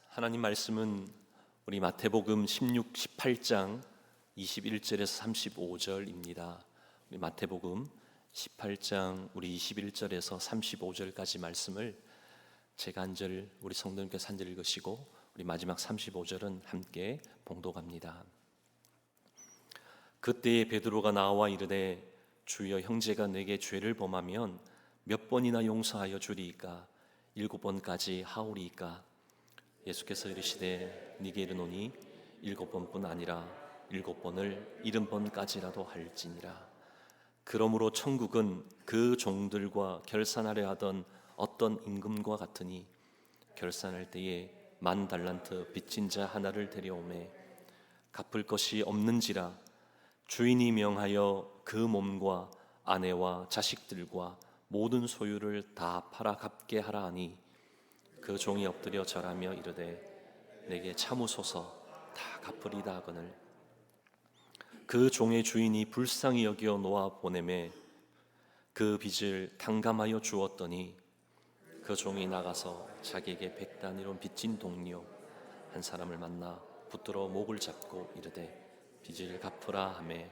하나님 말씀은 우리 마태복음 16, 18장 21절에서 35절입니다. 우리 마태복음 18장 우리 21절에서 35절까지 말씀을 제가 한 절, 우리 성도님께서 한 절 읽으시고 우리 마지막 35절은 함께 봉독합니다. 그때에 베드로가 나와 이르되 주여, 형제가 내게 죄를 범하면 몇 번이나 용서하여 주리이까? 7번까지 하오리이까? 예수께서 이르시되 네게 이르노니 7번뿐 아니라 7번을 70번까지라도 할지니라. 그러므로 천국은 그 종들과 결산하려 하던 어떤 임금과 같으니 결산할 때에 10,000달란트 빚진 자 하나를 데려오매 갚을 것이 없는지라 주인이 명하여 그 몸과 아내와 자식들과 모든 소유를 다 팔아 갚게 하라 하니 그 종이 엎드려 절하며 이르되 내게 참으소서, 다 갚으리다 하거늘 그 종의 주인이 불쌍히 여겨 놓아 보내매 그 빚을 탕감하여 주었더니 그 종이 나가서 자기에게 100다니론 빚진 동료 한 사람을 만나 붙들어 목을 잡고 이르되 빚을 갚으라 하매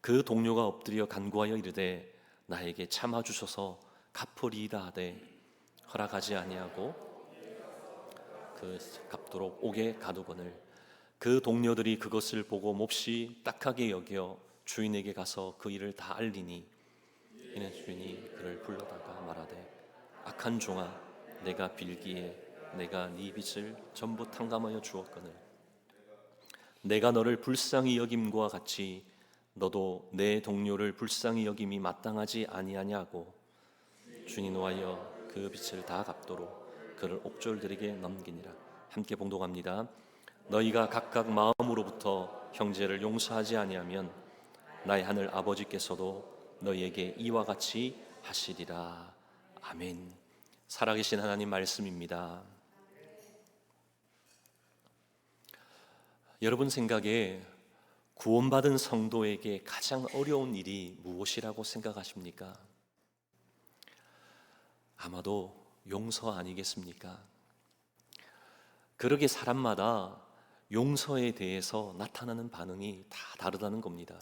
그 동료가 엎드려 간구하여 이르되 나에게 참아주소서, 갚으리이다 하되 허락하지 아니하고 그 갚도록 옥에 가두거늘 그 동료들이 그것을 보고 몹시 딱하게 여겨 주인에게 가서 그 일을 다 알리니 이는 주인이 그를 불러다가 말하되 악한 종아, 내가 빌기에 내가 네 빚을 전부 탕감하여 주었거늘 내가 너를 불쌍히 여김과 같이 너도 내 동료를 불쌍히 여김이 마땅하지 아니하냐고 주인이 노하여 그 빚을 다 갚도록 그를 옥졸들에게 넘기니라. 함께 봉독합니다. 너희가 각각 마음으로부터 형제를 용서하지 아니하면 나의 하늘 아버지께서도 너희에게 이와 같이 하시리라. 아멘. 살아계신 하나님 말씀입니다. 여러분 생각에 구원받은 성도에게 가장 어려운 일이 무엇이라고 생각하십니까? 아마도 용서 아니겠습니까? 그러게 사람마다 용서에 대해서 나타나는 반응이 다 다르다는 겁니다.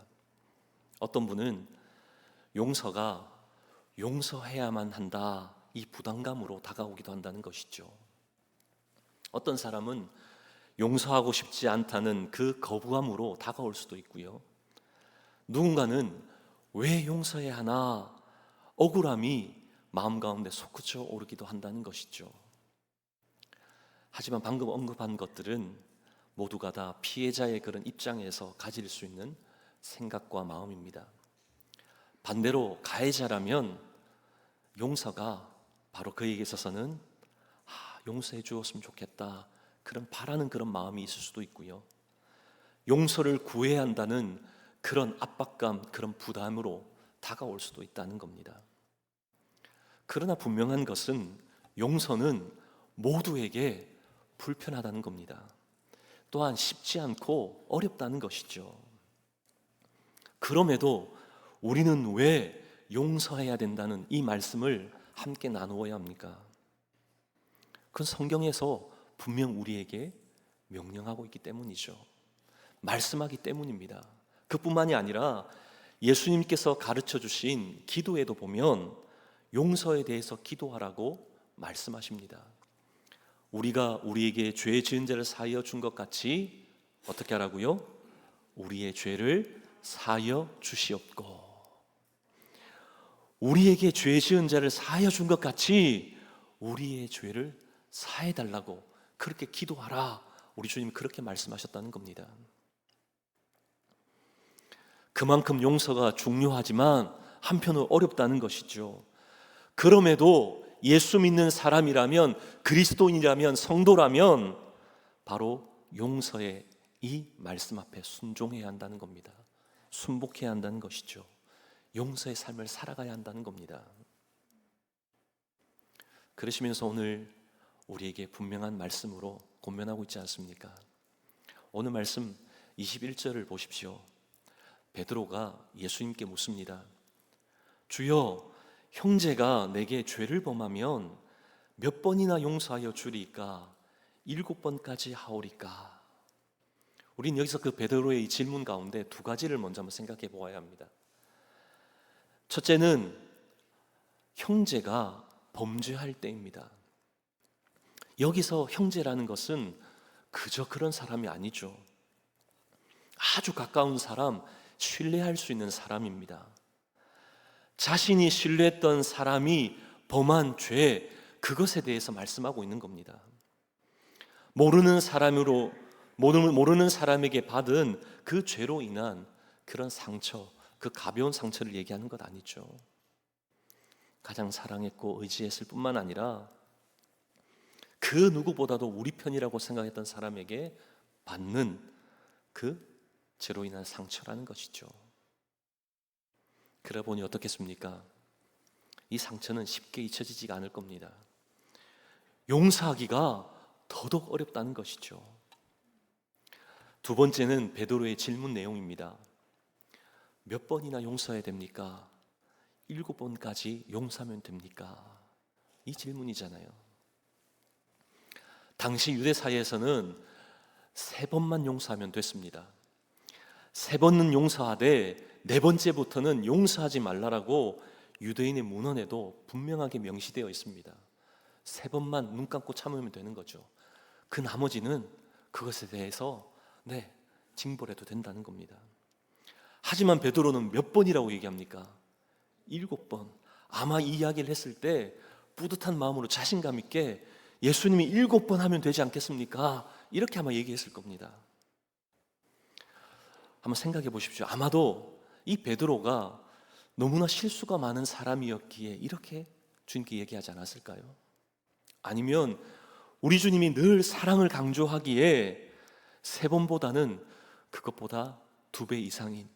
어떤 분은 용서가 용서해야만 한다, 이 부담감으로 다가오기도 한다는 것이죠. 어떤 사람은 용서하고 싶지 않다는 그 거부감으로 다가올 수도 있고요. 누군가는 왜 용서해야 하나, 억울함이 마음 가운데 솟구쳐 오르기도 한다는 것이죠. 하지만 방금 언급한 것들은 모두가 다 피해자의 그런 입장에서 가질 수 있는 생각과 마음입니다. 반대로 가해자라면 용서가 바로 그에게 있어서는 용서해 주었으면 좋겠다, 그런 바라는 그런 마음이 있을 수도 있고요. 용서를 구해야 한다는 그런 압박감, 그런 부담으로 다가올 수도 있다는 겁니다. 그러나 분명한 것은 용서는 모두에게 불편하다는 겁니다. 또한 쉽지 않고 어렵다는 것이죠. 그럼에도 우리는 왜 용서해야 된다는 이 말씀을 함께 나누어야 합니까? 그건 성경에서 분명 우리에게 명령하고 있기 때문이죠. 말씀하기 때문입니다. 그뿐만이 아니라 예수님께서 가르쳐 주신 기도에도 보면 용서에 대해서 기도하라고 말씀하십니다. 우리가 우리에게 죄 지은 자를 사하여 준 것 같이 어떻게 하라고요? 우리의 죄를 사하여 주시옵고. 우리에게 죄 지은 자를 사하여 준 것 같이 우리의 죄를 사해 달라고 그렇게 기도하라. 우리 주님이 그렇게 말씀하셨다는 겁니다. 그만큼 용서가 중요하지만 한편으로 어렵다는 것이죠. 그럼에도 예수 믿는 사람이라면, 그리스도인이라면, 성도라면 바로 용서의 이 말씀 앞에 순종해야 한다는 겁니다. 순복해야 한다는 것이죠. 용서의 삶을 살아가야 한다는 겁니다. 그러시면서 오늘 우리에게 분명한 말씀으로 권면하고 있지 않습니까? 오늘 말씀 21절을 보십시오. 베드로가 예수님께 묻습니다. 주여, 형제가 내게 죄를 범하면 몇 번이나 용서하여 주리까? 7번까지 하오리까? 우린 여기서 그 베드로의 이 질문 가운데 두 가지를 먼저 한번 생각해 보아야 합니다. 첫째는 형제가 범죄할 때입니다. 여기서 형제라는 것은 그저 그런 사람이 아니죠. 아주 가까운 사람, 신뢰할 수 있는 사람입니다. 자신이 신뢰했던 사람이 범한 죄, 그것에 대해서 말씀하고 있는 겁니다. 모르는 사람에게 받은 그 죄로 인한 그런 상처, 그 가벼운 상처를 얘기하는 것 아니죠. 가장 사랑했고 의지했을 뿐만 아니라 그 누구보다도 우리 편이라고 생각했던 사람에게 받는 그 죄로 인한 상처라는 것이죠. 그래 보니 어떻겠습니까? 이 상처는 쉽게 잊혀지지가 않을 겁니다. 용서하기가 더더욱 어렵다는 것이죠. 두 번째는 베드로의 질문 내용입니다. 몇 번이나 용서해야 됩니까? 7번까지 용서하면 됩니까? 이 질문이잖아요. 당시 유대 사회에서는 3번만 용서하면 됐습니다. 3번은 용서하되 4번째부터는 용서하지 말라라고 유대인의 문헌에도 분명하게 명시되어 있습니다. 3번만 눈 감고 참으면 되는 거죠. 그 나머지는 그것에 대해서 징벌해도 된다는 겁니다. 하지만 베드로는 몇 번이라고 얘기합니까? 7번. 아마 이 이야기를 했을 때 뿌듯한 마음으로 자신감 있게 예수님이 7번 하면 되지 않겠습니까? 이렇게 아마 얘기했을 겁니다. 한번 생각해 보십시오. 아마도 이 베드로가 너무나 실수가 많은 사람이었기에 이렇게 주님께 얘기하지 않았을까요? 아니면 우리 주님이 늘 사랑을 강조하기에 3번보다는 그것보다 2배 이상인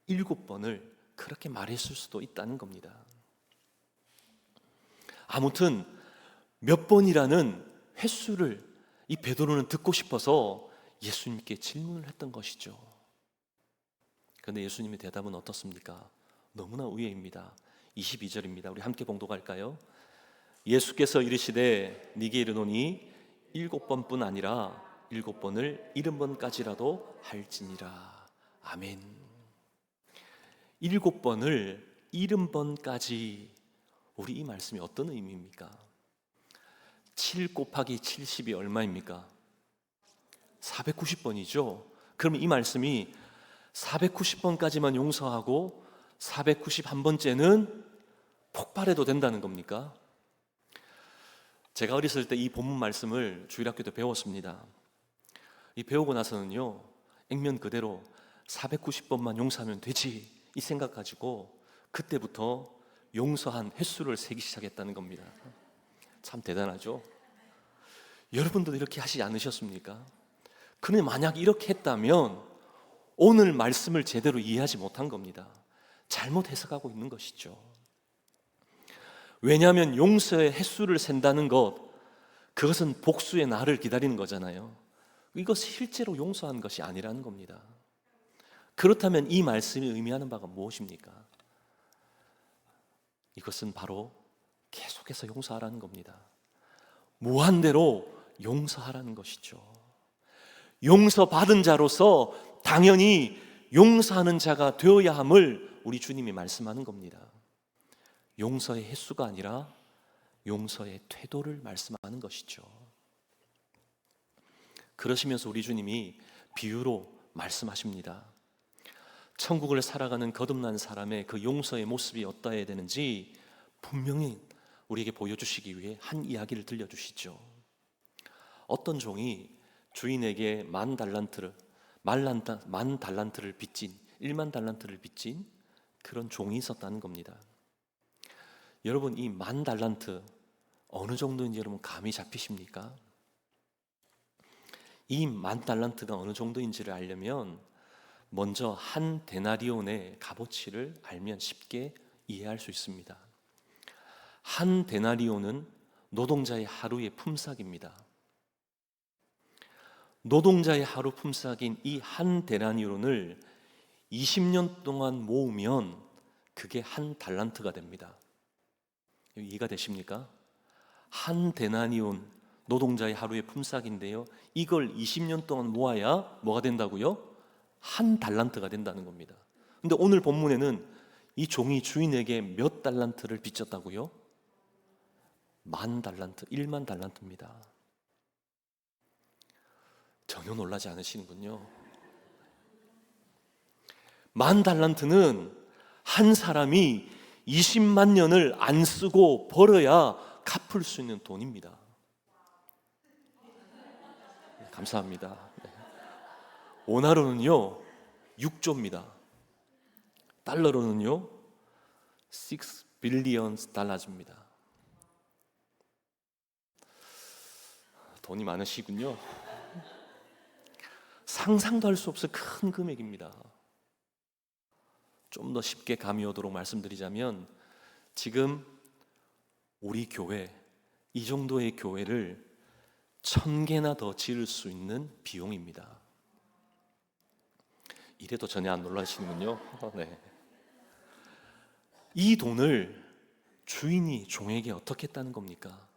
7번을 그렇게 말했을 수도 있다는 겁니다. 아무튼 몇 번이라는 횟수를 이 베드로는 듣고 싶어서 예수님께 질문을 했던 것이죠. 그런데 예수님의 대답은 어떻습니까? 너무나 의외입니다. 22절입니다. 우리 함께 봉독할까요? 예수께서 이르시되 네게 이르노니 7번뿐 아니라 7번을 70번까지라도 할지니라. 아멘. 7번을 70번까지, 우리 이 말씀이 어떤 의미입니까? 7 곱하기 70이 얼마입니까? 490번이죠. 그럼 이 말씀이 490번까지만 용서하고 491번째는 폭발해도 된다는 겁니까? 제가 어렸을 때 이 본문 말씀을 주일학교 때 배웠습니다. 이 배우고 나서는요, 액면 그대로 490번만 용서하면 되지 이 생각 가지고 그때부터 용서한 횟수를 세기 시작했다는 겁니다. 참 대단하죠? 여러분도 이렇게 하시지 않으셨습니까? 그런데 만약 이렇게 했다면 오늘 말씀을 제대로 이해하지 못한 겁니다. 잘못 해석하고 있는 것이죠. 왜냐하면 용서의 횟수를 센다는 것, 그것은 복수의 날을 기다리는 거잖아요. 이것 실제로 용서한 것이 아니라는 겁니다. 그렇다면 이 말씀이 의미하는 바가 무엇입니까? 이것은 바로 계속해서 용서하라는 겁니다. 무한대로 용서하라는 것이죠. 용서받은 자로서 당연히 용서하는 자가 되어야 함을 우리 주님이 말씀하는 겁니다. 용서의 횟수가 아니라 용서의 태도를 말씀하는 것이죠. 그러시면서 우리 주님이 비유로 말씀하십니다. 천국을 살아가는 거듭난 사람의 그 용서의 모습이 어떠해야 되는지 분명히 우리에게 보여주시기 위해 한 이야기를 들려주시죠. 어떤 종이 주인에게 10,000달란트를 빚진 10,000달란트를 빚진 그런 종이 있었다는 겁니다. 여러분, 이 10,000달란트 어느 정도인지 여러분 감이 잡히십니까? 이 10,000달란트가 어느 정도인지를 알려면 먼저 한 데나리온의 값어치를 알면 쉽게 이해할 수 있습니다. 한 데나리온은 노동자의 하루의 품삯입니다. 노동자의 하루 품삯인 이 한 데나리온을 20년 동안 모으면 그게 한 달란트가 됩니다. 이해가 되십니까? 한 데나리온 노동자의 하루의 품삯인데요, 이걸 20년 동안 모아야 뭐가 된다고요? 1달란트가 된다는 겁니다. 근데 오늘 본문에는 이 종이 주인에게 몇 달란트를 빚졌다고요? 10,000달란트, 10,000달란트입니다. 전혀 놀라지 않으시는군요. 10,000달란트는 한 사람이 20만 년을 안 쓰고 벌어야 갚을 수 있는 돈입니다. 감사합니다. 원화로는요 6조입니다. 달러로는요 6 빌리언 달러즈입니다. 돈이 많으시군요. 상상도 할 수 없을 큰 금액입니다. 좀 더 쉽게 감이 오도록 말씀드리자면, 지금 우리 교회, 이 정도의 교회를 1,000개나 더 지을 수 있는 비용입니다. 이래도 전혀 안 놀라시는군요. 네. 이 돈을 주인이 종에게 어떻게 했다는 겁니까?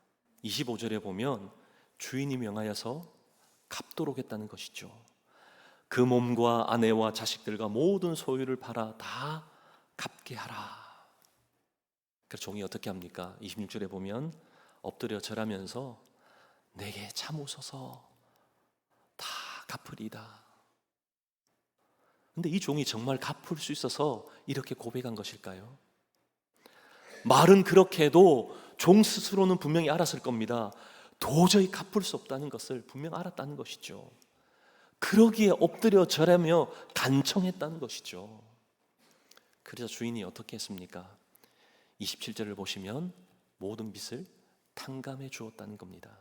25절에 보면 주인이 명하여서 갚도록 했다는 것이죠. 그 몸과 아내와 자식들과 모든 소유를 팔아 다 갚게 하라. 그래서 종이 어떻게 합니까? 26절에 보면 엎드려 절하면서 내게 참으소서 다 갚으리다. 근데 이 종이 정말 갚을 수 있어서 이렇게 고백한 것일까요? 말은 그렇게 해도 종 스스로는 분명히 알았을 겁니다. 도저히 갚을 수 없다는 것을 분명 알았다는 것이죠. 그러기에 엎드려 절하며 간청했다는 것이죠. 그래서 주인이 어떻게 했습니까? 27절을 보시면 모든 빚을 탕감해 주었다는 겁니다.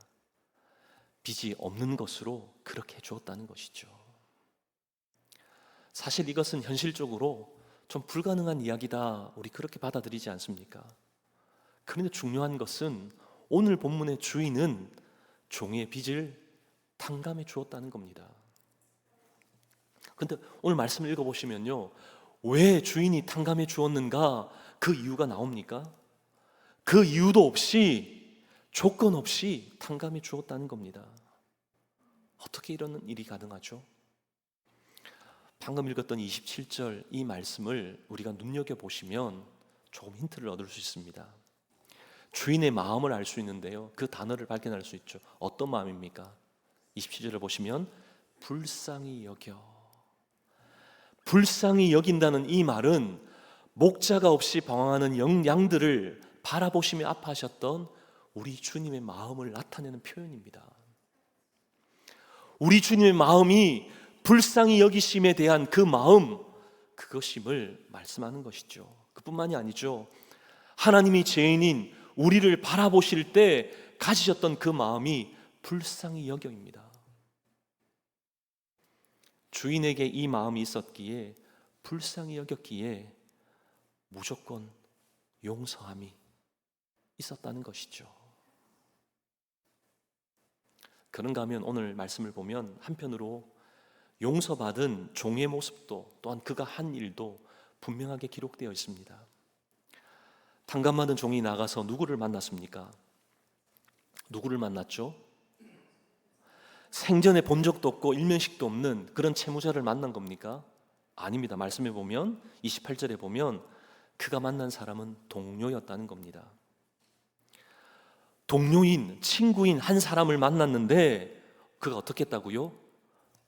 빚이 없는 것으로 그렇게 주었다는 것이죠. 사실 이것은 현실적으로 좀 불가능한 이야기다, 우리 그렇게 받아들이지 않습니까? 그런데 중요한 것은 오늘 본문의 주인은 종의 빚을 탕감해 주었다는 겁니다. 그런데 오늘 말씀을 읽어보시면요, 왜 주인이 탕감해 주었는가, 그 이유가 나옵니까? 그 이유도 없이, 조건 없이 탕감해 주었다는 겁니다. 어떻게 이런 일이 가능하죠? 방금 읽었던 27절 이 말씀을 우리가 눈여겨보시면 조금 힌트를 얻을 수 있습니다. 주인의 마음을 알 수 있는데요, 그 단어를 발견할 수 있죠. 어떤 마음입니까? 27절을 보시면 불쌍히 여겨. 불쌍히 여긴다는 이 말은 목자가 없이 방황하는 양들을 바라보시며 아파하셨던 우리 주님의 마음을 나타내는 표현입니다. 우리 주님의 마음이 불쌍히 여기심에 대한 그 마음, 그것임을 말씀하는 것이죠. 그뿐만이 아니죠. 하나님이 죄인인 우리를 바라보실 때 가지셨던 그 마음이 불쌍히 여겨입니다. 주인에게 이 마음이 있었기에, 불쌍히 여겼기에 무조건 용서함이 있었다는 것이죠. 그런가 하면 오늘 말씀을 보면 한편으로 용서받은 종의 모습도, 또한 그가 한 일도 분명하게 기록되어 있습니다. 탕감받은 종이 나가서 누구를 만났습니까? 누구를 만났죠? 생전에 본 적도 없고 일면식도 없는 그런 채무자를 만난 겁니까? 아닙니다. 말씀해 보면 28절에 보면 그가 만난 사람은 동료였다는 겁니다. 동료인, 친구인 한 사람을 만났는데 그가 어떻게 했다고요?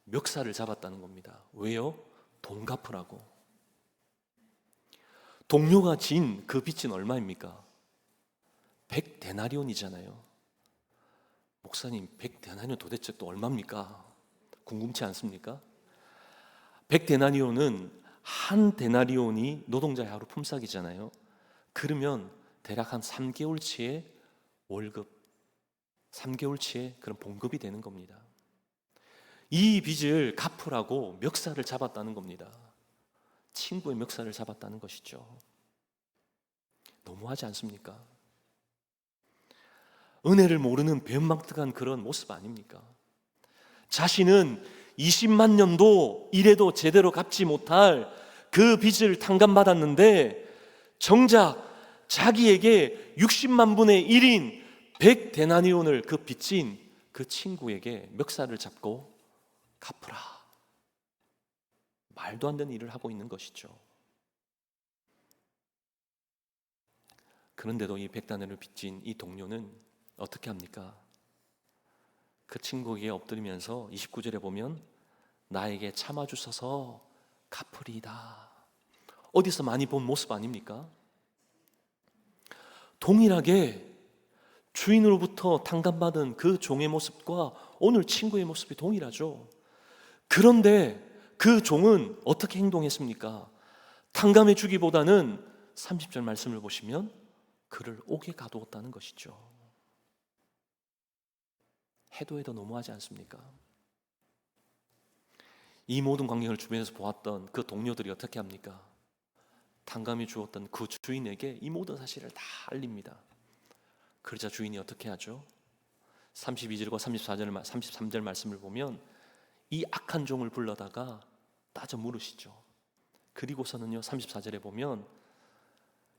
멱살을 잡았다는 겁니다. 왜요? 돈 갚으라고. 동료가 진 그 빚은 얼마입니까? 100데나리온이잖아요. 목사님, 100데나리온 도대체 또 얼마입니까? 궁금치 않습니까? 100데나리온은 한 데나리온이 노동자의 하루 품삯이잖아요. 그러면 대략 한 3개월치의 월급, 3개월치의 그런 봉급이 되는 겁니다. 이 빚을 갚으라고 멱살을 잡았다는 겁니다. 친구의 멱살을 잡았다는 것이죠. 너무하지 않습니까? 은혜를 모르는 변망특한 그런 모습 아닙니까? 자신은 20만 년도 일해도 제대로 갚지 못할 그 빚을 탕감받았는데 정작 자기에게 60만 분의 1인 100데나리온을 그 빚진 그 친구에게 멱살을 잡고 갚으라. 말도 안 되는 일을 하고 있는 것이죠. 그런데도 이 100다나리를 빚진 이 동료는 어떻게 합니까? 그 친구에게 엎드리면서 29절에 보면 나에게 참아주셔서 갚으리이다. 어디서 많이 본 모습 아닙니까? 동일하게 주인으로부터 탕감받은 그 종의 모습과 오늘 친구의 모습이 동일하죠. 그런데 그 종은 어떻게 행동했습니까? 탕감해 주기보다는 30절 말씀을 보시면 그를 옥에 가두었다는 것이죠. 해도 너무하지 않습니까? 이 모든 광경을 주변에서 보았던 그 동료들이 어떻게 합니까? 탕감해 주었던 그 주인에게 이 모든 사실을 다 알립니다. 그러자 주인이 어떻게 하죠? 32절과 33절 말씀을 보면 이 악한 종을 불러다가 따져 물으시죠. 그리고서는요 34절에 보면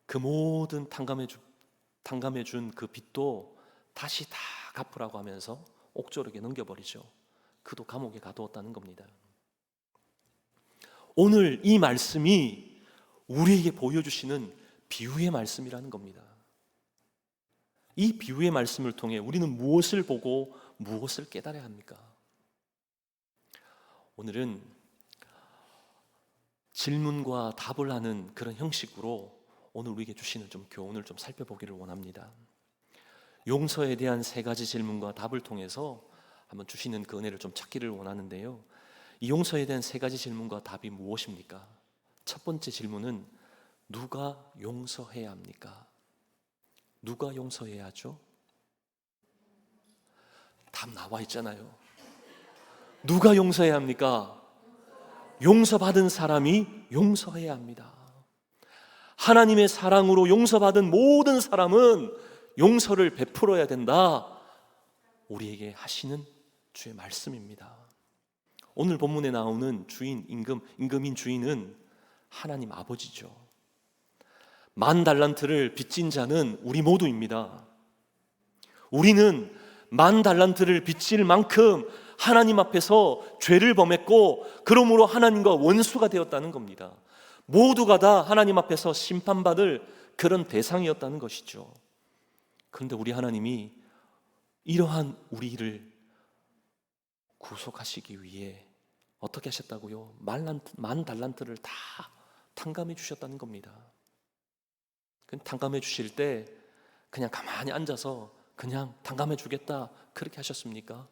그 모든 탕감해 준 그 빚도 다시 다 갚으라고 하면서 옥조르게 넘겨버리죠. 그도 감옥에 가두었다는 겁니다. 오늘 이 말씀이 우리에게 보여주시는 비유의 말씀이라는 겁니다. 이 비유의 말씀을 통해 우리는 무엇을 보고 무엇을 깨달아야 합니까? 오늘은 질문과 답을 하는 그런 형식으로 오늘 우리에게 주시는 좀 교훈을 좀 살펴보기를 원합니다. 용서에 대한 3가지 질문과 답을 통해서 한번 주시는 그 은혜를 좀 찾기를 원하는데요. 이 용서에 대한 3가지 질문과 답이 무엇입니까? 첫 번째 질문은 누가 용서해야 합니까? 누가 용서해야 하죠? 답 나와 있잖아요. 누가 용서해야 합니까? 용서받은 사람이 용서해야 합니다. 하나님의 사랑으로 용서받은 모든 사람은 용서를 베풀어야 된다. 우리에게 하시는 주의 말씀입니다. 오늘 본문에 나오는 주인, 임금인 주인은 하나님 아버지죠. 10,000달란트를 빚진 자는 우리 모두입니다. 우리는 10,000달란트를 빚질 만큼 하나님 앞에서 죄를 범했고 그러므로 하나님과 원수가 되었다는 겁니다. 모두가 다 하나님 앞에서 심판받을 그런 대상이었다는 것이죠. 그런데 우리 하나님이 이러한 우리를 구속하시기 위해 어떻게 하셨다고요? 10,000달란트를 다 탕감해 주셨다는 겁니다. 탕감해 주실 때 그냥 가만히 앉아서 그냥 탕감해 주겠다 그렇게 하셨습니까?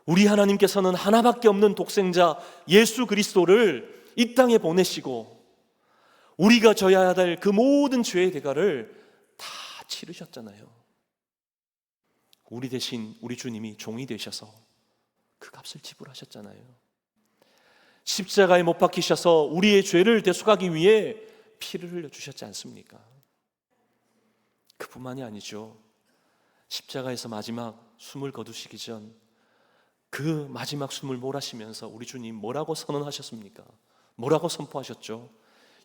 우리 하나님께서는 하나밖에 없는 독생자 예수 그리스도를 이 땅에 보내시고 우리가 져야 할 그 모든 죄의 대가를 다 치르셨잖아요. 우리 대신 우리 주님이 종이 되셔서 그 값을 지불하셨잖아요. 십자가에 못 박히셔서 우리의 죄를 대속하기 위해 피를 흘려주셨지 않습니까? 그뿐만이 아니죠. 십자가에서 마지막 숨을 거두시기 전 그 마지막 숨을 몰아쉬면서 우리 주님 뭐라고 선언하셨습니까? 뭐라고 선포하셨죠?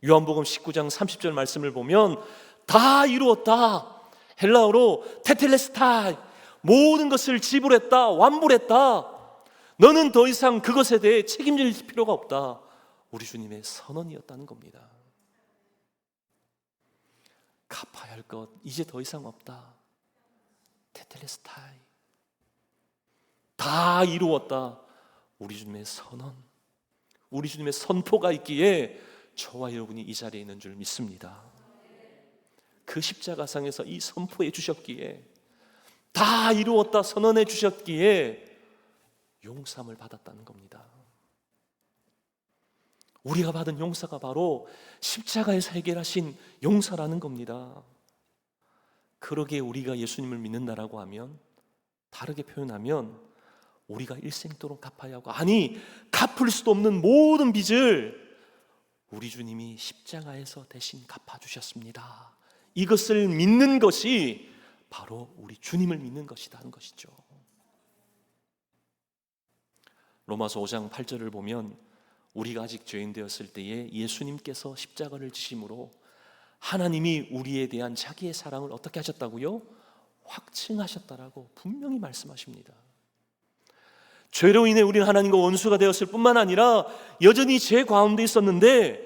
요한복음 19장 30절 말씀을 보면 다 이루었다. 헬라어로 테텔레스타이, 모든 것을 지불했다, 완불했다. 너는 더 이상 그것에 대해 책임질 필요가 없다. 우리 주님의 선언이었다는 겁니다. 갚아야 할 것 이제 더 이상 없다. 테텔레스타이, 다 이루었다. 우리 주님의 선언, 우리 주님의 선포가 있기에 저와 여러분이 이 자리에 있는 줄 믿습니다. 그 십자가상에서 이 선포해 주셨기에, 다 이루었다 선언해 주셨기에 용서함을 받았다는 겁니다. 우리가 받은 용서가 바로 십자가에서 해결하신 용서라는 겁니다. 그러기에 우리가 예수님을 믿는다라고 하면, 다르게 표현하면 우리가 일생도록 갚아야 하고, 아니 갚을 수도 없는 모든 빚을 우리 주님이 십자가에서 대신 갚아주셨습니다. 이것을 믿는 것이 바로 우리 주님을 믿는 것이다 하는 것이죠. 로마서 5장 8절을 보면 우리가 아직 죄인 되었을 때에 예수님께서 십자가를 지심으로 하나님이 우리에 대한 자기의 사랑을 어떻게 하셨다고요? 확증하셨다라고 분명히 말씀하십니다. 죄로 인해 우리는 하나님과 원수가 되었을 뿐만 아니라 여전히 죄 가운데 있었는데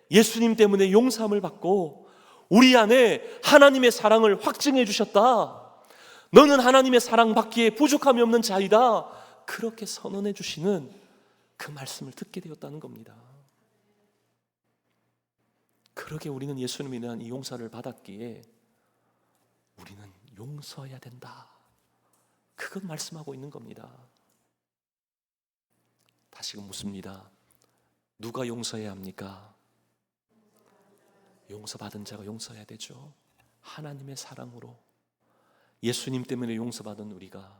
예수님 때문에 용서함을 받고 우리 안에 하나님의 사랑을 확증해 주셨다. 너는 하나님의 사랑 받기에 부족함이 없는 자이다. 그렇게 선언해 주시는 그 말씀을 듣게 되었다는 겁니다. 그러게 우리는 예수님에 대한 이 용서를 받았기에 우리는 용서해야 된다. 그것 말씀하고 있는 겁니다. 다시금 묻습니다. 누가 용서해야 합니까? 용서받은 자가 용서해야 되죠. 하나님의 사랑으로 예수님 때문에 용서받은 우리가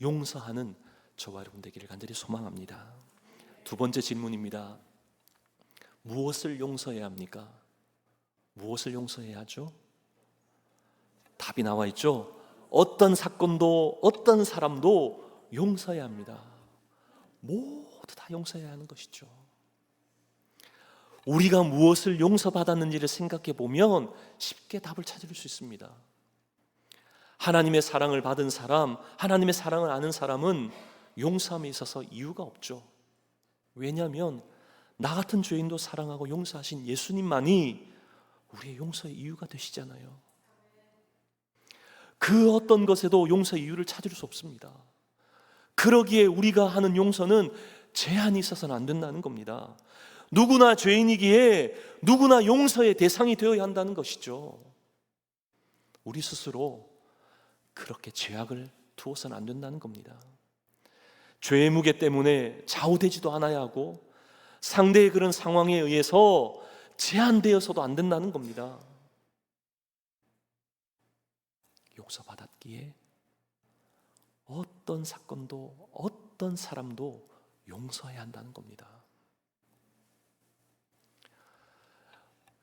용서하는 저와 여러분 되기를 간절히 소망합니다. 두 번째 질문입니다. 무엇을 용서해야 합니까? 무엇을 용서해야 하죠? 답이 나와 있죠. 어떤 사건도 어떤 사람도 용서해야 합니다. 모두 다 용서해야 하는 것이죠. 우리가 무엇을 용서받았는지를 생각해 보면 쉽게 답을 찾을 수 있습니다. 하나님의 사랑을 받은 사람, 하나님의 사랑을 아는 사람은 용서함에 있어서 이유가 없죠. 왜냐하면 나 같은 죄인도 사랑하고 용서하신 예수님만이 우리의 용서의 이유가 되시잖아요. 그 어떤 것에도 용서의 이유를 찾을 수 없습니다. 그러기에 우리가 하는 용서는 제한이 있어서는 안 된다는 겁니다. 누구나 죄인이기에 누구나 용서의 대상이 되어야 한다는 것이죠. 우리 스스로 그렇게 죄악을 두어서는 안 된다는 겁니다. 죄의 무게 때문에 좌우되지도 않아야 하고 상대의 그런 상황에 의해서 제한되어서도 안 된다는 겁니다. 용서받았기에 어떤 사건도 어떤 사람도 용서해야 한다는 겁니다.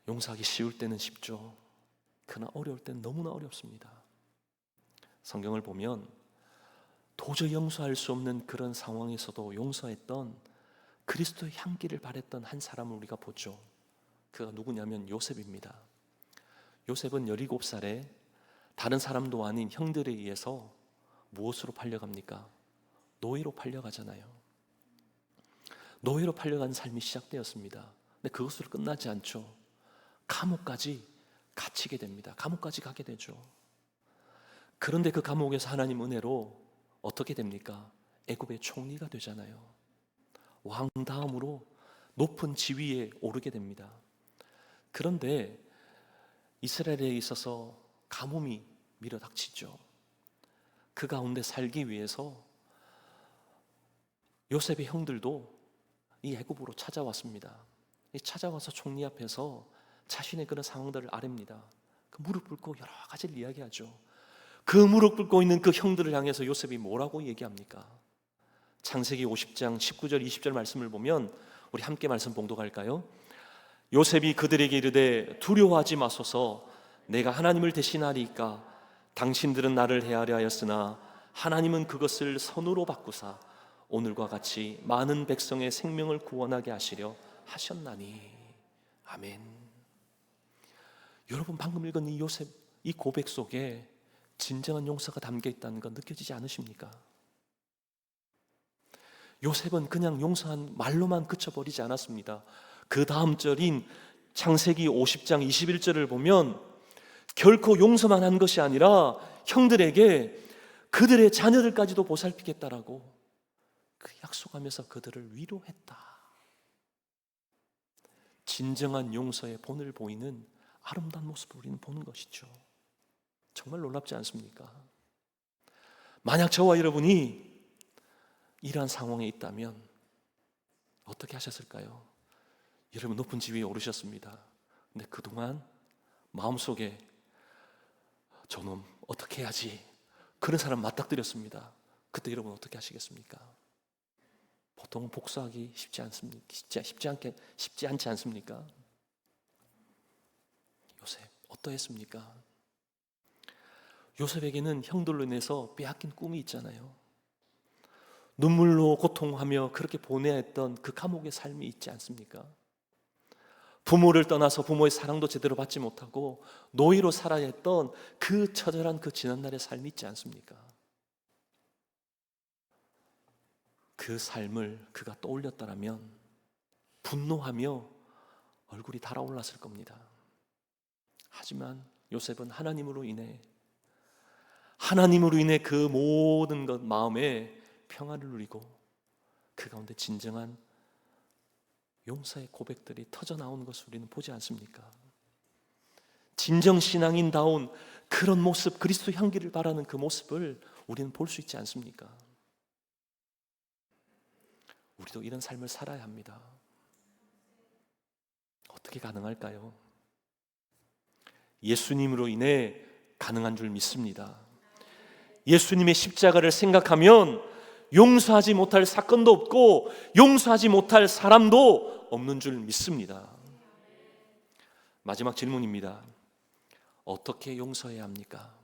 용서하기 쉬울 때는 쉽죠. 그러나 어려울 때는 너무나 어렵습니다. 성경을 보면 도저히 용서할 수 없는 그런 상황에서도 용서했던 그리스도의 향기를 발했던 한 사람을 우리가 보죠. 그가 누구냐면 요셉입니다. 요셉은 17살에 다른 사람도 아닌 형들에 의해서 무엇으로 팔려갑니까? 노예로 팔려가잖아요. 노예로 팔려간 삶이 시작되었습니다. 근데 그것으로 끝나지 않죠. 감옥까지 갇히게 됩니다. 감옥까지 가게 되죠. 그런데 그 감옥에서 하나님 은혜로 어떻게 됩니까? 애굽의 총리가 되잖아요. 왕 다음으로 높은 지위에 오르게 됩니다. 그런데 이스라엘에 있어서 가뭄이 밀어닥치죠. 그 가운데 살기 위해서 요셉의 형들도 이 애굽으로 찾아왔습니다. 찾아와서 총리 앞에서 자신의 그런 상황들을 아뢰입니다. 그 무릎 꿇고 여러 가지를 이야기하죠. 그 무릎 꿇고 있는 그 형들을 향해서 요셉이 뭐라고 얘기합니까? 창세기 50장 19절 20절 말씀을 보면 우리 함께 말씀 봉독할까요? 요셉이 그들에게 이르되 두려워하지 마소서 내가 하나님을 대신하리이까 당신들은 나를 해하려 하였으나 하나님은 그것을 선으로 바꾸사 오늘과 같이 많은 백성의 생명을 구원하게 하시려 하셨나니. 아멘. 여러분 방금 읽은 이 요셉 이 고백 속에 진정한 용서가 담겨 있다는 거 느껴지지 않으십니까? 요셉은 그냥 용서한 말로만 그쳐버리지 않았습니다. 그 다음 절인 창세기 50장 21절을 보면 결코 용서만 한 것이 아니라 형들에게 그들의 자녀들까지도 보살피겠다라고 그 약속하면서 그들을 위로했다. 진정한 용서의 본을 보이는 아름다운 모습을 우리는 보는 것이죠. 정말 놀랍지 않습니까? 만약 저와 여러분이 이러한 상황에 있다면 어떻게 하셨을까요? 여러분 높은 지위에 오르셨습니다. 근데 그동안 마음속에 저놈 어떻게 해야지 그런 사람 맞닥뜨렸습니다. 그때 여러분 어떻게 하시겠습니까? 보통은 복수하기 쉽지 않습니까? 쉽지 않지 않습니까? 요셉 어떠했습니까? 요셉에게는 형들로 인해서 빼앗긴 꿈이 있잖아요. 눈물로 고통하며 그렇게 보내야 했던 그 감옥의 삶이 있지 않습니까? 부모를 떠나서 부모의 사랑도 제대로 받지 못하고 노예로 살아야 했던 그 처절한 그 지난날의 삶이 있지 않습니까? 그 삶을 그가 떠올렸다라면 분노하며 얼굴이 달아올랐을 겁니다. 하지만 요셉은 하나님으로 인해 그 모든 것 마음에 평안을 누리고 그 가운데 진정한 용서의 고백들이 터져 나오는 것을 우리는 보지 않습니까? 진정 신앙인다운 그런 모습, 그리스도 향기를 바라는 그 모습을 우리는 볼 수 있지 않습니까? 우리도 이런 삶을 살아야 합니다. 어떻게 가능할까요? 예수님으로 인해 가능한 줄 믿습니다. 예수님의 십자가를 생각하면 용서하지 못할 사건도 없고 용서하지 못할 사람도 없는 줄 믿습니다. 마지막 질문입니다. 어떻게 용서해야 합니까?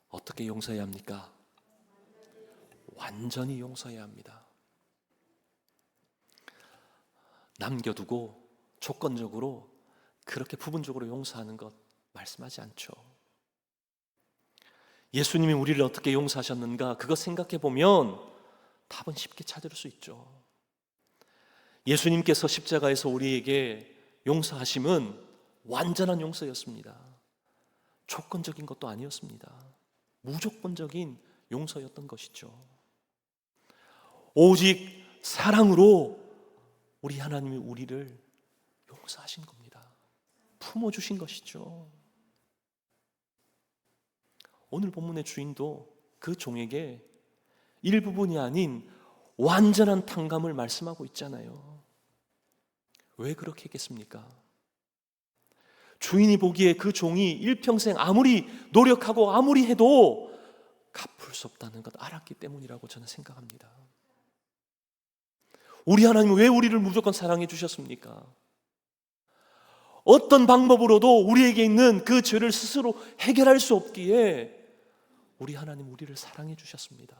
어떻게 용서해야 합니까? 완전히 용서해야 합니다. 남겨두고 조건적으로 그렇게 부분적으로 용서하는 것 말씀하지 않죠. 예수님이 우리를 어떻게 용서하셨는가 그거 생각해 보면 답은 쉽게 찾을 수 있죠. 예수님께서 십자가에서 우리에게 용서하심은 완전한 용서였습니다. 조건적인 것도 아니었습니다. 무조건적인 용서였던 것이죠. 오직 사랑으로 우리 하나님이 우리를 용서하신 겁니다. 품어주신 것이죠. 오늘 본문의 주인도 그 종에게 일부분이 아닌 완전한 탕감을 말씀하고 있잖아요. 왜 그렇게 했겠습니까? 주인이 보기에 그 종이 일평생 아무리 노력하고 아무리 해도 갚을 수 없다는 것 알았기 때문이라고 저는 생각합니다. 우리 하나님은 왜 우리를 무조건 사랑해 주셨습니까? 어떤 방법으로도 우리에게 있는 그 죄를 스스로 해결할 수 없기에 우리 하나님 우리를 사랑해 주셨습니다.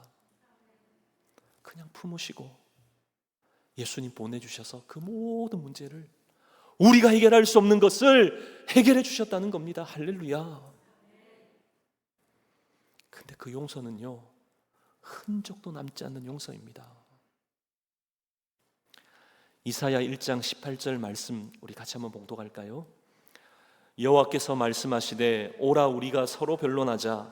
그냥 품으시고 예수님 보내주셔서 그 모든 문제를 우리가 해결할 수 없는 것을 해결해 주셨다는 겁니다. 할렐루야. 근데 그 용서는요, 흔적도 남지 않는 용서입니다. 이사야 1장 18절 말씀 우리 같이 한번 봉독할까요? 여호와께서 말씀하시되 오라 우리가 서로 변론하자.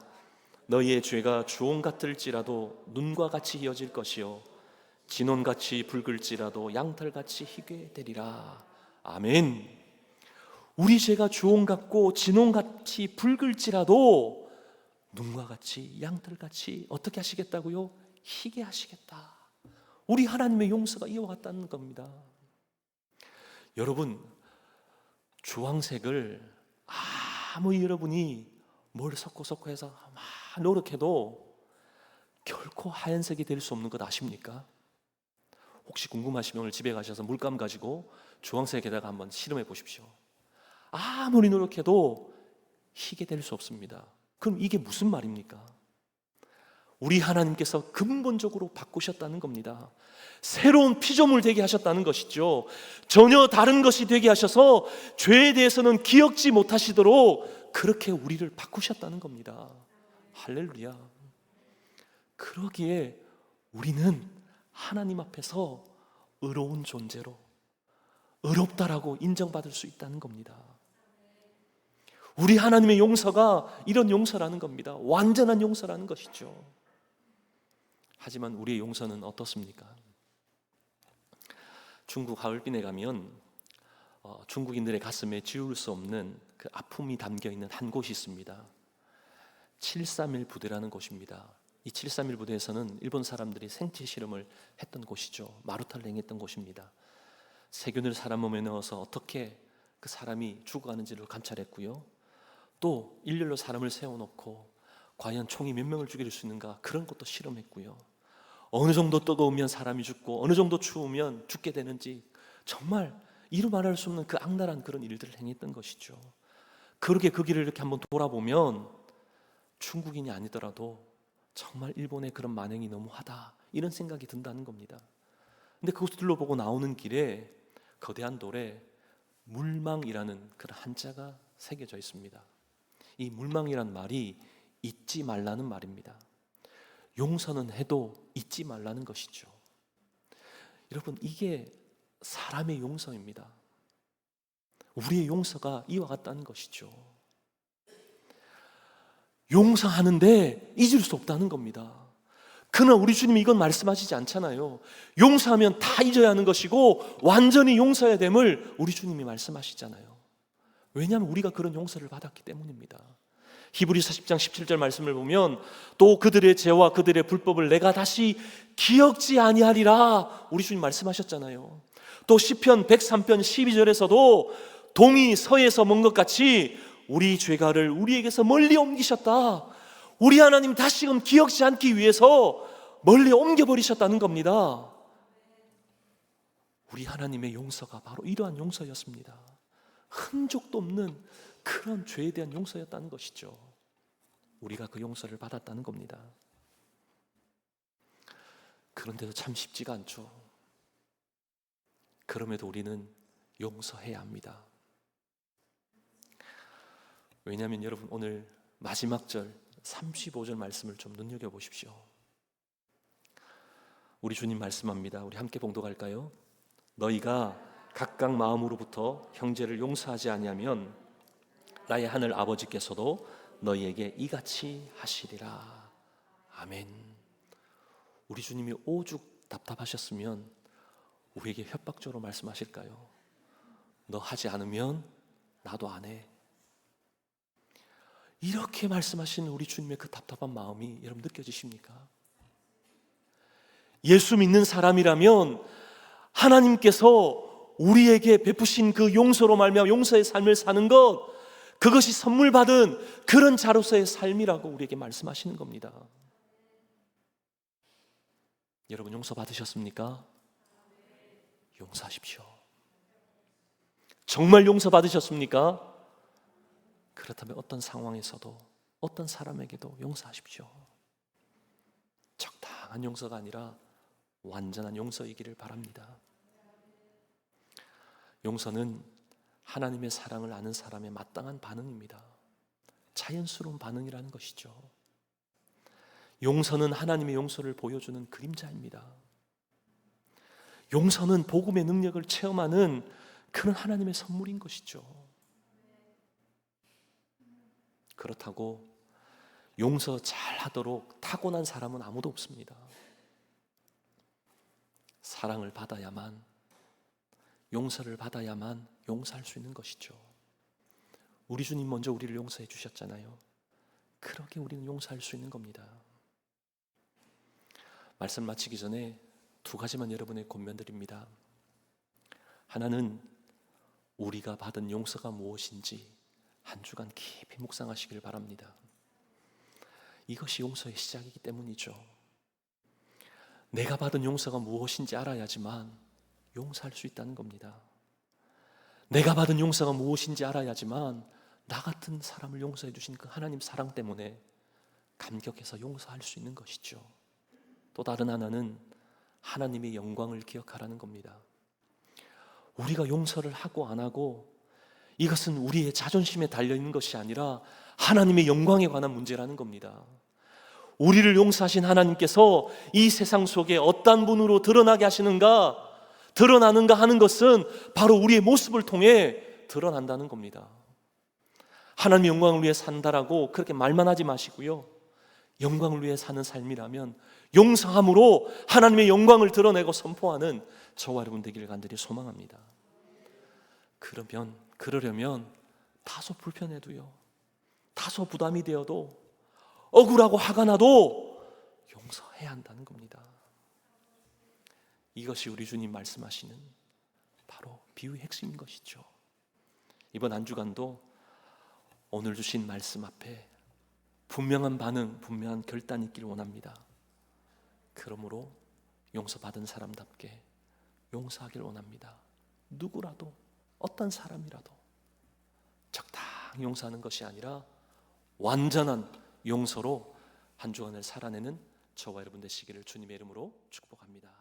너희의 죄가 주홍 같을지라도 눈과 같이 희어질 것이요 진홍같이 붉을지라도 양털같이 희게 되리라. 아멘. 우리 죄가 주홍 같고 진홍같이 붉을지라도 눈과 같이 양털같이 어떻게 하시겠다고요? 희게 하시겠다. 우리 하나님의 용서가 이와 같다는 겁니다. 여러분, 주황색을 아무리 여러분이 뭘 섞고 해서 막 노력해도 결코 하얀색이 될 수 없는 것 아십니까? 혹시 궁금하시면 오늘 집에 가셔서 물감 가지고 주황색에다가 한번 실험해 보십시오. 아무리 노력해도 희게 될 수 없습니다. 그럼 이게 무슨 말입니까? 우리 하나님께서 근본적으로 바꾸셨다는 겁니다. 새로운 피조물 되게 하셨다는 것이죠. 전혀 다른 것이 되게 하셔서 죄에 대해서는 기억지 못하시도록 그렇게 우리를 바꾸셨다는 겁니다. 할렐루야. 그러기에 우리는 하나님 앞에서 의로운 존재로 의롭다라고 인정받을 수 있다는 겁니다. 우리 하나님의 용서가 이런 용서라는 겁니다. 완전한 용서라는 것이죠. 하지만 우리의 용서는 어떻습니까? 중국 하얼빈에 가면 중국인들의 가슴에 지울 수 없는 그 아픔이 담겨있는 한 곳이 있습니다. 731 부대라는 곳입니다. 이 731 부대에서는 일본 사람들이 생체 실험을 했던 곳이죠. 마루타를 행했던 곳입니다. 세균을 사람 몸에 넣어서 어떻게 그 사람이 죽어가는지를 관찰했고요. 또 일렬로 사람을 세워놓고 과연 총이 몇 명을 죽일 수 있는가 그런 것도 실험했고요. 어느 정도 뜨거우면 사람이 죽고 어느 정도 추우면 죽게 되는지 정말 이루 말할 수 없는 그 악랄한 그런 일들을 행했던 것이죠. 그렇게 그 길을 이렇게 한번 돌아보면 중국인이 아니더라도 정말 일본의 그런 만행이 너무하다 이런 생각이 든다는 겁니다. 근데 그것을 둘러보고 나오는 길에 거대한 돌에 물망이라는 그런 한자가 새겨져 있습니다. 이 물망이란 말이 잊지 말라는 말입니다. 용서는 해도 잊지 말라는 것이죠. 여러분, 이게 사람의 용서입니다. 우리의 용서가 이와 같다는 것이죠. 용서하는데 잊을 수 없다는 겁니다. 그러나 우리 주님이 이건 말씀하시지 않잖아요. 용서하면 다 잊어야 하는 것이고 완전히 용서해야 됨을 우리 주님이 말씀하시잖아요. 왜냐하면 우리가 그런 용서를 받았기 때문입니다. 히브리서 10장 17절 말씀을 보면 또 그들의 죄와 그들의 불법을 내가 다시 기억지 아니하리라 우리 주님 말씀하셨잖아요. 또 시편 103편 12절에서도 동이 서에서 먼 것 같이 우리 죄가를 우리에게서 멀리 옮기셨다. 우리 하나님 다시금 기억지 않기 위해서 멀리 옮겨버리셨다는 겁니다. 우리 하나님의 용서가 바로 이러한 용서였습니다. 흔적도 없는 그런 죄에 대한 용서였다는 것이죠. 우리가 그 용서를 받았다는 겁니다. 그런데도 참 쉽지가 않죠. 그럼에도 우리는 용서해야 합니다. 왜냐하면 여러분, 오늘 마지막 절 35절 말씀을 좀 눈여겨보십시오. 우리 주님 말씀합니다. 우리 함께 봉독할까요? 너희가 각각 마음으로부터 형제를 용서하지 아니하면 나의 하늘 아버지께서도 너희에게 이같이 하시리라. 아멘. 우리 주님이 오죽 답답하셨으면 우리에게 협박적으로 말씀하실까요? 너 하지 않으면 나도 안 해. 이렇게 말씀하시는 우리 주님의 그 답답한 마음이 여러분 느껴지십니까? 예수 믿는 사람이라면 하나님께서 우리에게 베푸신 그 용서로 말미암아 용서의 삶을 사는 것, 그것이 선물 받은 그런 자로서의 삶이라고 우리에게 말씀하시는 겁니다. 여러분, 용서 받으셨습니까? 용서하십시오. 정말 용서 받으셨습니까? 그렇다면 어떤 상황에서도 어떤 사람에게도 용서하십시오. 적당한 용서가 아니라 완전한 용서이기를 바랍니다. 용서는 하나님의 사랑을 아는 사람의 마땅한 반응입니다. 자연스러운 반응이라는 것이죠. 용서는 하나님의 용서를 보여주는 그림자입니다. 용서는 복음의 능력을 체험하는 그런 하나님의 선물인 것이죠. 그렇다고 용서 잘하도록 타고난 사람은 아무도 없습니다. 사랑을 받아야만, 용서를 받아야만 용서할 수 있는 것이죠. 우리 주님 먼저 우리를 용서해 주셨잖아요. 그렇게 우리는 용서할 수 있는 겁니다. 말씀 마치기 전에 두 가지만 여러분의 권면드립니다. 하나는 우리가 받은 용서가 무엇인지 한 주간 깊이 묵상하시길 바랍니다. 이것이 용서의 시작이기 때문이죠. 내가 받은 용서가 무엇인지 알아야지만 용서할 수 있다는 겁니다. 내가 받은 용서가 무엇인지 알아야지만 나 같은 사람을 용서해 주신 그 하나님 사랑 때문에 감격해서 용서할 수 있는 것이죠. 또 다른 하나는 하나님의 영광을 기억하라는 겁니다. 우리가 용서를 하고 안 하고 이것은 우리의 자존심에 달려있는 것이 아니라 하나님의 영광에 관한 문제라는 겁니다. 우리를 용서하신 하나님께서 이 세상 속에 어떤 분으로 드러나게 드러나는가 하는 것은 바로 우리의 모습을 통해 드러난다는 겁니다. 하나님의 영광을 위해 산다라고 그렇게 말만 하지 마시고요, 영광을 위해 사는 삶이라면 용서함으로 하나님의 영광을 드러내고 선포하는 저와 여러분 되기를 간절히 소망합니다. 그러려면 다소 불편해도요, 다소 부담이 되어도, 억울하고 화가 나도 용서해야 한다는 겁니다. 이것이 우리 주님 말씀하시는 바로 비유의 핵심인 것이죠. 이번 한 주간도 오늘 주신 말씀 앞에 분명한 반응, 분명한 결단이 있길 원합니다. 그러므로 용서받은 사람답게 용서하길 원합니다. 누구라도, 어떤 사람이라도 적당히 용서하는 것이 아니라 완전한 용서로 한 주간을 살아내는 저와 여러분 되시기를 주님의 이름으로 축복합니다.